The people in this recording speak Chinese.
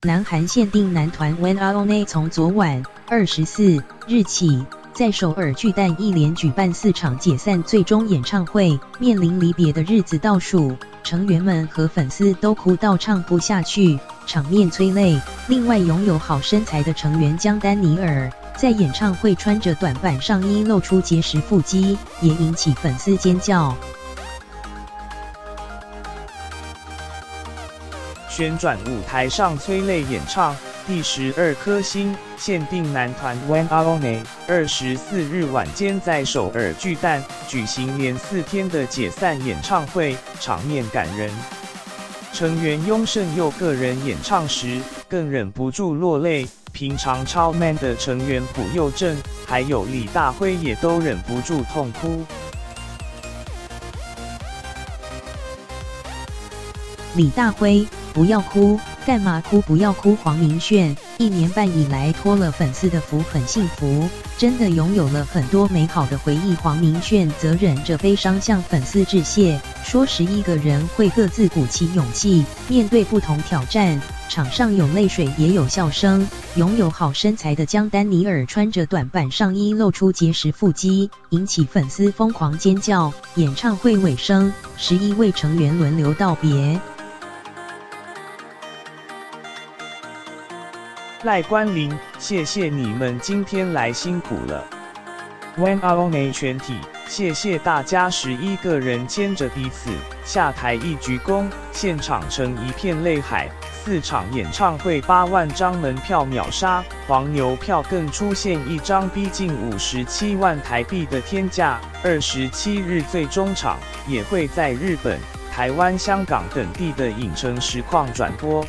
南韩限定男团 One and Only 从昨晚24日起，在首尔巨蛋一连举办4场解散最终演唱会，面临离别的日子倒数，成员们和粉丝都哭到唱不下去，场面催泪。另外，拥有好身材的成员姜丹尼尔在演唱会穿着短版上衣露出结实腹肌，也引起粉丝尖叫。旋转舞台上催泪演唱，第12颗星限定男团 One and Only 24日晚间在首尔巨蛋举行连4天的解散演唱会，场面感人。成员雍胜佑个人演唱时更忍不住落泪，平常超 man 的成员朴佑正还有李大辉也都忍不住痛哭。李大辉，不要哭，干嘛哭？不要哭。黄明炫1年半以来托了粉丝的福，很幸福，真的拥有了很多美好的回忆。黄明炫则忍着悲伤向粉丝致谢，说11个人会各自鼓起勇气，面对不同挑战。场上有泪水也有笑声，拥有好身材的姜丹尼尔穿着短版上衣露出结实腹肌，引起粉丝疯狂尖叫。演唱会尾声，11位成员轮流道别。赖冠霖，谢谢你们今天来辛苦了。One and Only 全体，谢谢大家11个人牵着彼此下台一鞠躬，现场成一片泪海。4场演唱会8万张门票秒杀，黄牛票更出现一张逼近57万台币的天价。27日最终场也会在日本、台湾、香港等地的影城实况转播。